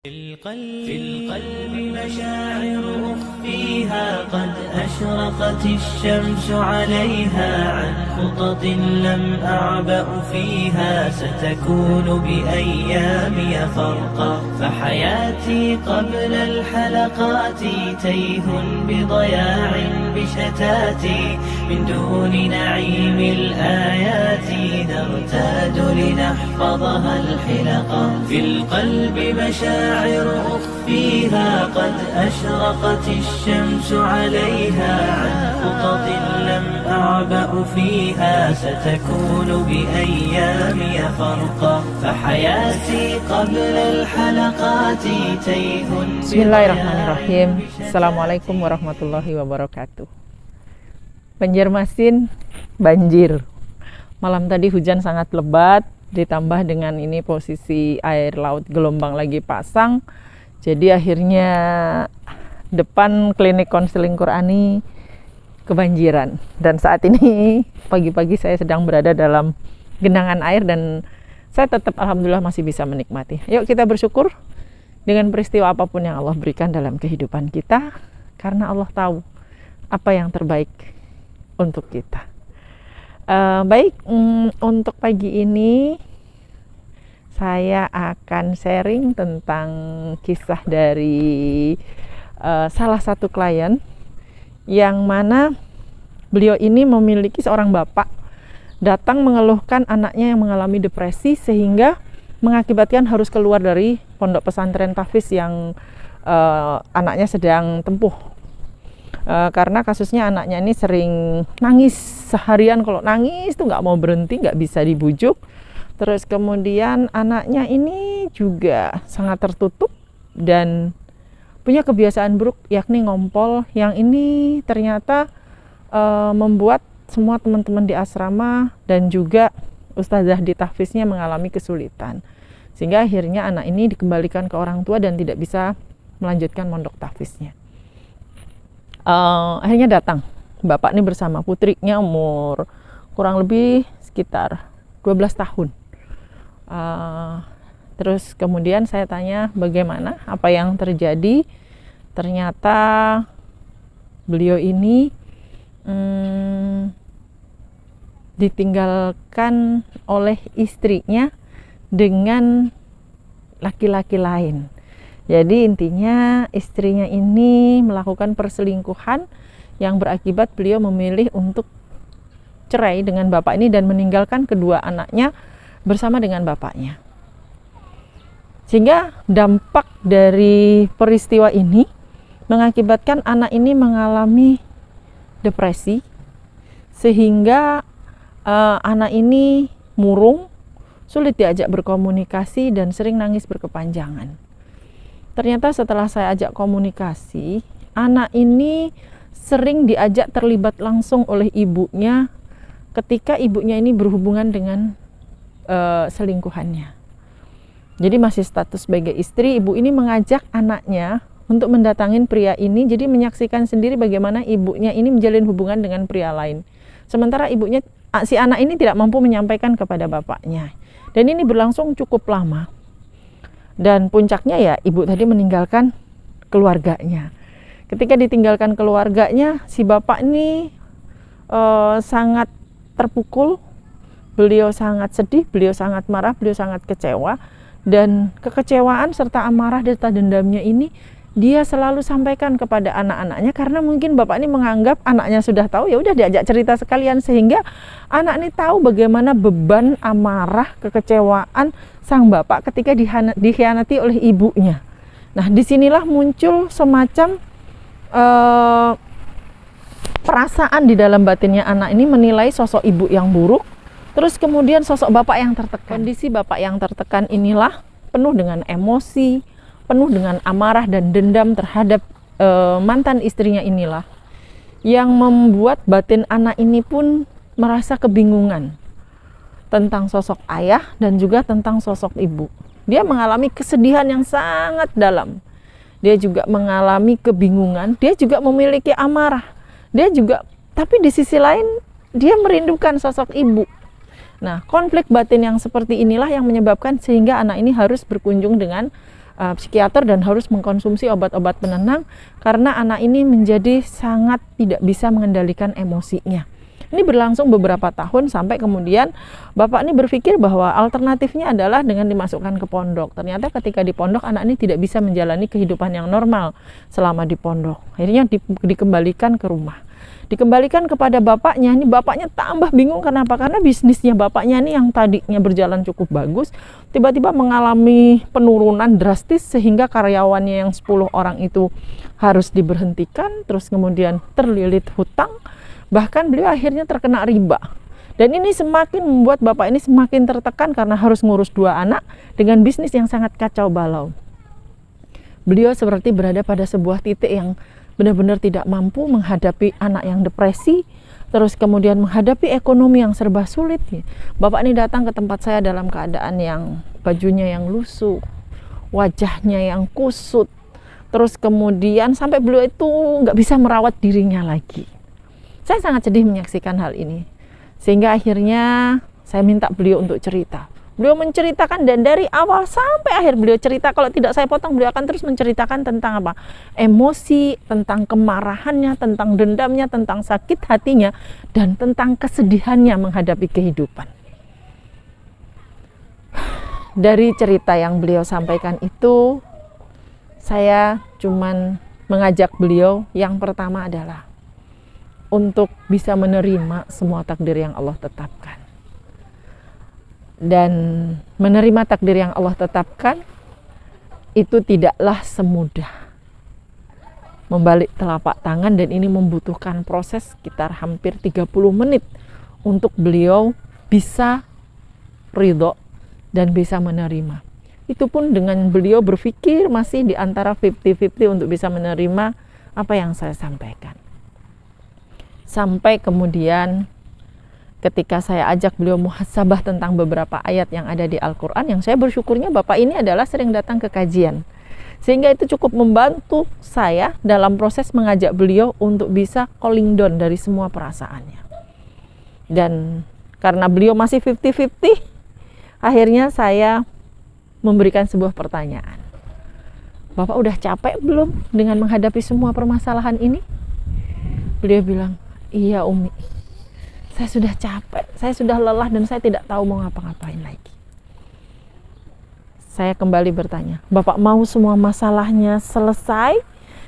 في القلب مشاعر أخفيها قد أشرقت الشمس عليها عن خطط لم أعبأ فيها ستكون بأيامي فرقا فحياتي قبل الحلقات تيه بضياع بشتاتي من دون نعيم الآيات نرتاد لنحفظها الحلقا في القلب مشاعر أخفيها قد أشرقت الشمس عليها عن خطط لم أعبأ فيها ستكون بأيامي فرقا فحياتي قبل الحلقات تيه. Bismillahirrahmanirrahim. Assalamualaikum warahmatullahi wabarakatuh. Banjarmasin banjir. Malam tadi hujan sangat lebat, ditambah dengan ini posisi air laut gelombang lagi pasang, jadi akhirnya depan klinik konseling Qurani kebanjiran. Dan saat ini pagi-pagi saya sedang berada dalam genangan air dan saya tetap alhamdulillah masih bisa menikmati. Yuk kita bersyukur dengan peristiwa apapun yang Allah berikan dalam kehidupan kita, karena Allah tahu apa yang terbaik untuk kita. Untuk pagi ini saya akan sharing tentang kisah dari salah satu klien yang mana beliau ini memiliki seorang bapak datang mengeluhkan anaknya yang mengalami depresi sehingga mengakibatkan harus keluar dari pondok pesantren tahfiz yang anaknya sedang tempuh. Karena kasusnya anaknya ini sering nangis seharian, kalau nangis tuh nggak mau berhenti, nggak bisa dibujuk. Terus kemudian anaknya ini juga sangat tertutup dan punya kebiasaan buruk, yakni ngompol, yang ini ternyata membuat semua teman-teman di asrama dan juga ustazah di tahfiznya mengalami kesulitan, sehingga akhirnya anak ini dikembalikan ke orang tua dan tidak bisa melanjutkan mondok tahfiznya. Akhirnya datang bapak ini bersama putrinya, umur kurang lebih sekitar 12 tahun. Terus kemudian saya tanya bagaimana, apa yang terjadi. Ternyata beliau ini ditinggalkan oleh istrinya dengan laki-laki lain. Jadi intinya istrinya ini melakukan perselingkuhan yang berakibat beliau memilih untuk cerai dengan bapak ini dan meninggalkan kedua anaknya bersama dengan bapaknya. Sehingga dampak dari peristiwa ini mengakibatkan anak ini mengalami depresi, sehingga anak ini murung, sulit diajak berkomunikasi dan sering nangis berkepanjangan. Ternyata setelah saya ajak komunikasi, anak ini sering diajak terlibat langsung oleh ibunya ketika ibunya ini berhubungan dengan selingkuhannya. Jadi masih status sebagai istri, ibu ini mengajak anaknya untuk mendatangin pria ini, jadi menyaksikan sendiri bagaimana ibunya ini menjalin hubungan dengan pria lain. Sementara ibunya, si anak ini tidak mampu menyampaikan kepada bapaknya. Dan ini berlangsung cukup lama. Dan puncaknya ya ibu tadi meninggalkan keluarganya. Ketika ditinggalkan keluarganya, si bapak ini sangat terpukul, beliau sangat sedih, beliau sangat marah, beliau sangat kecewa. Dan kekecewaan serta amarah serta dendamnya ini dia selalu sampaikan kepada anak-anaknya, karena mungkin bapak ini menganggap anaknya sudah tahu, ya udah diajak cerita sekalian, sehingga anak ini tahu bagaimana beban amarah, kekecewaan sang bapak ketika dikhianati oleh ibunya. Nah, disinilah muncul semacam perasaan di dalam batinnya anak ini menilai sosok ibu yang buruk, terus kemudian sosok bapak yang tertekan. Kondisi bapak yang tertekan inilah penuh dengan emosi, penuh dengan amarah dan dendam terhadap mantan istrinya inilah yang membuat batin anak ini pun merasa kebingungan tentang sosok ayah dan juga tentang sosok ibu. Dia mengalami kesedihan yang sangat dalam. Dia juga mengalami kebingungan, dia juga memiliki amarah. Dia juga, tapi di sisi lain dia merindukan sosok ibu. Nah, konflik batin yang seperti inilah yang menyebabkan sehingga anak ini harus berkunjung dengan psikiater dan harus mengkonsumsi obat-obat penenang karena anak ini menjadi sangat tidak bisa mengendalikan emosinya. Ini berlangsung beberapa tahun sampai kemudian bapak ini berpikir bahwa alternatifnya adalah dengan dimasukkan ke pondok. Ternyata ketika di pondok anak ini tidak bisa menjalani kehidupan yang normal selama di pondok. Akhirnya dikembalikan ke rumah. Dikembalikan kepada bapaknya, ini bapaknya tambah bingung. Kenapa? Karena bisnisnya bapaknya ini yang tadinya berjalan cukup bagus, tiba-tiba mengalami penurunan drastis sehingga karyawannya yang 10 orang itu harus diberhentikan, terus kemudian terlilit hutang, bahkan beliau akhirnya terkena riba. Dan ini semakin membuat bapak ini semakin tertekan karena harus ngurus 2 anak dengan bisnis yang sangat kacau balau. Beliau seperti berada pada sebuah titik yang benar-benar tidak mampu menghadapi anak yang depresi, terus kemudian menghadapi ekonomi yang serba sulit. Bapak ini datang ke tempat saya dalam keadaan yang bajunya yang lusuh, wajahnya yang kusut, terus kemudian sampai beliau itu nggak bisa merawat dirinya lagi. Saya sangat sedih menyaksikan hal ini, sehingga akhirnya saya minta beliau untuk cerita. Beliau menceritakan dan dari awal sampai akhir beliau cerita, kalau tidak saya potong beliau akan terus menceritakan tentang apa? Emosi, tentang kemarahannya, tentang dendamnya, tentang sakit hatinya, dan tentang kesedihannya menghadapi kehidupan. Dari cerita yang beliau sampaikan itu, saya cuman mengajak beliau yang pertama adalah untuk bisa menerima semua takdir yang Allah tetapkan. Dan menerima takdir yang Allah tetapkan itu tidaklah semudah membalik telapak tangan, dan ini membutuhkan proses sekitar hampir 30 menit untuk beliau bisa ridho dan bisa menerima. Itu pun dengan beliau berpikir masih di antara 50-50 untuk bisa menerima apa yang saya sampaikan. Sampai kemudian ketika saya ajak beliau muhasabah tentang beberapa ayat yang ada di Al-Quran, yang saya bersyukurnya bapak ini adalah sering datang ke kajian, sehingga itu cukup membantu saya dalam proses mengajak beliau untuk bisa calling down dari semua perasaannya. Dan karena beliau masih 50-50, akhirnya saya memberikan sebuah pertanyaan. Bapak udah capek belum dengan menghadapi semua permasalahan ini? Beliau bilang, iya Umi, saya sudah capek, saya sudah lelah dan saya tidak tahu mau ngapa-ngapain lagi. Saya kembali bertanya, Bapak mau semua masalahnya selesai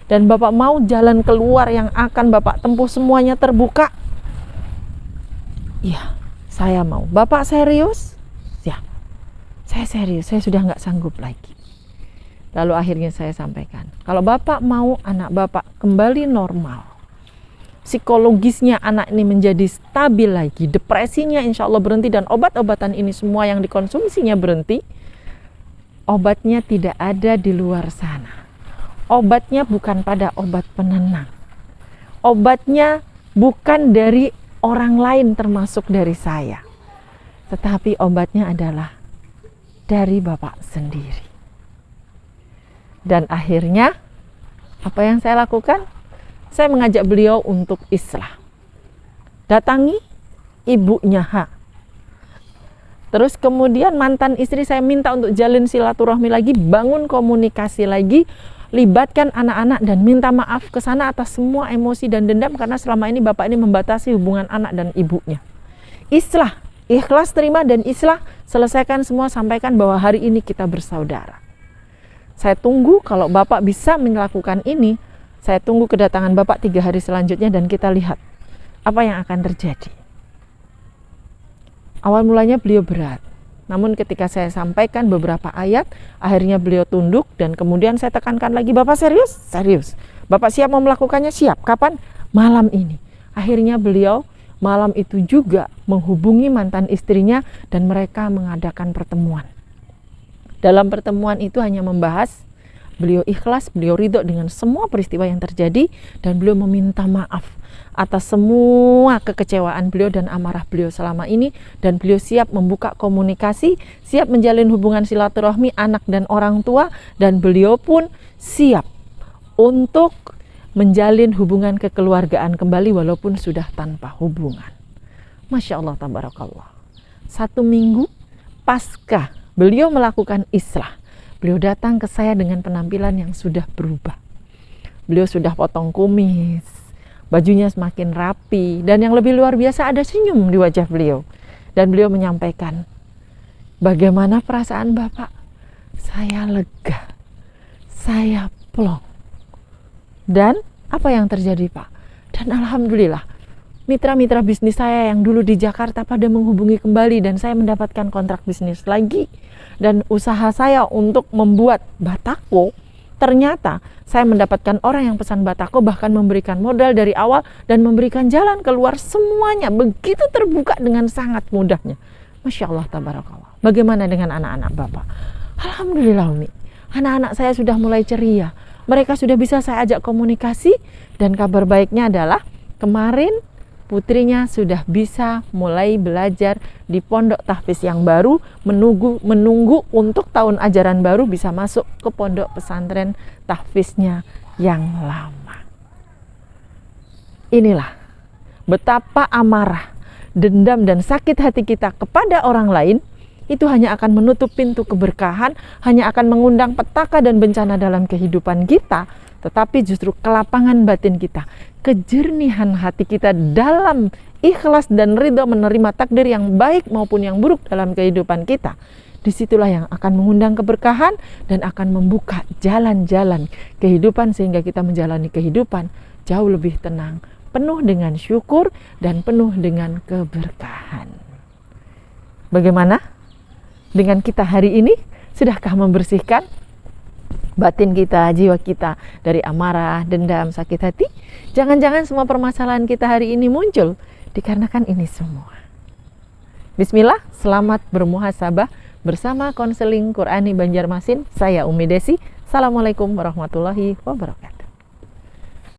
dan Bapak mau jalan keluar yang akan Bapak tempuh semuanya terbuka? Iya, saya mau. Bapak serius? Ya, saya serius, saya sudah nggak sanggup lagi. Lalu akhirnya saya sampaikan, kalau Bapak mau anak Bapak kembali normal, psikologisnya anak ini menjadi stabil lagi, depresinya insya Allah berhenti, dan obat-obatan ini semua yang dikonsumsinya berhenti, obatnya tidak ada di luar sana. Obatnya bukan pada obat penenang. Obatnya bukan dari orang lain termasuk dari saya. Tetapi obatnya adalah dari Bapak sendiri. Dan akhirnya apa yang saya lakukan? Saya mengajak beliau untuk islah. Datangi ibunya H. Terus kemudian mantan istri saya minta untuk jalin silaturahmi lagi, bangun komunikasi lagi, libatkan anak-anak dan minta maaf ke sana atas semua emosi dan dendam karena selama ini bapak ini membatasi hubungan anak dan ibunya. Islah, ikhlas terima dan islah, selesaikan semua, sampaikan bahwa hari ini kita bersaudara. Saya tunggu kalau bapak bisa melakukan ini. Saya tunggu kedatangan Bapak 3 hari selanjutnya dan kita lihat apa yang akan terjadi. Awal mulanya beliau berat, namun ketika saya sampaikan beberapa ayat, akhirnya beliau tunduk dan kemudian saya tekankan lagi, Bapak serius? Serius. Bapak siap mau melakukannya? Siap. Kapan? Malam ini. Akhirnya beliau malam itu juga menghubungi mantan istrinya dan mereka mengadakan pertemuan. Dalam pertemuan itu hanya membahas, beliau ikhlas, beliau ridho dengan semua peristiwa yang terjadi, dan beliau meminta maaf atas semua kekecewaan beliau dan amarah beliau selama ini, dan beliau siap membuka komunikasi, siap menjalin hubungan silaturahmi anak dan orang tua, dan beliau pun siap untuk menjalin hubungan kekeluargaan kembali walaupun sudah tanpa hubungan. Masya Allah, tabarakallah. 1 minggu pasca beliau melakukan islah, Beliau datang ke saya dengan penampilan yang sudah berubah. Beliau sudah potong kumis, bajunya semakin rapi, dan yang lebih luar biasa ada senyum di wajah beliau. Dan beliau menyampaikan, bagaimana perasaan Bapak? Saya lega, saya plong. Dan apa yang terjadi Pak? Dan alhamdulillah, mitra-mitra bisnis saya yang dulu di Jakarta pada menghubungi kembali dan saya mendapatkan kontrak bisnis lagi. Dan usaha saya untuk membuat batako, ternyata saya mendapatkan orang yang pesan batako, bahkan memberikan modal dari awal dan memberikan jalan keluar semuanya. Begitu terbuka dengan sangat mudahnya. Masya Allah, tabarakallah. Bagaimana dengan anak-anak Bapak? Alhamdulillah Umi, anak-anak saya sudah mulai ceria. Mereka sudah bisa saya ajak komunikasi. Dan kabar baiknya adalah kemarin putrinya sudah bisa mulai belajar di pondok tahfiz yang baru, menunggu untuk tahun ajaran baru bisa masuk ke pondok pesantren tahfiznya yang lama. Inilah betapa amarah, dendam dan sakit hati kita kepada orang lain itu hanya akan menutup pintu keberkahan, hanya akan mengundang petaka dan bencana dalam kehidupan kita. Tetapi justru kelapangan batin kita, kejernihan hati kita dalam ikhlas dan ridho menerima takdir yang baik maupun yang buruk dalam kehidupan kita, disitulah yang akan mengundang keberkahan dan akan membuka jalan-jalan kehidupan sehingga kita menjalani kehidupan jauh lebih tenang, penuh dengan syukur dan penuh dengan keberkahan. Bagaimana dengan kita hari ini? Sudahkah membersihkan batin kita, jiwa kita dari amarah, dendam, sakit hati? Jangan-jangan semua permasalahan kita hari ini muncul dikarenakan ini semua. Bismillah, selamat bermuhasabah bersama konseling Qurani Banjarmasin. Saya Umi Desi. Assalamualaikum warahmatullahi wabarakatuh.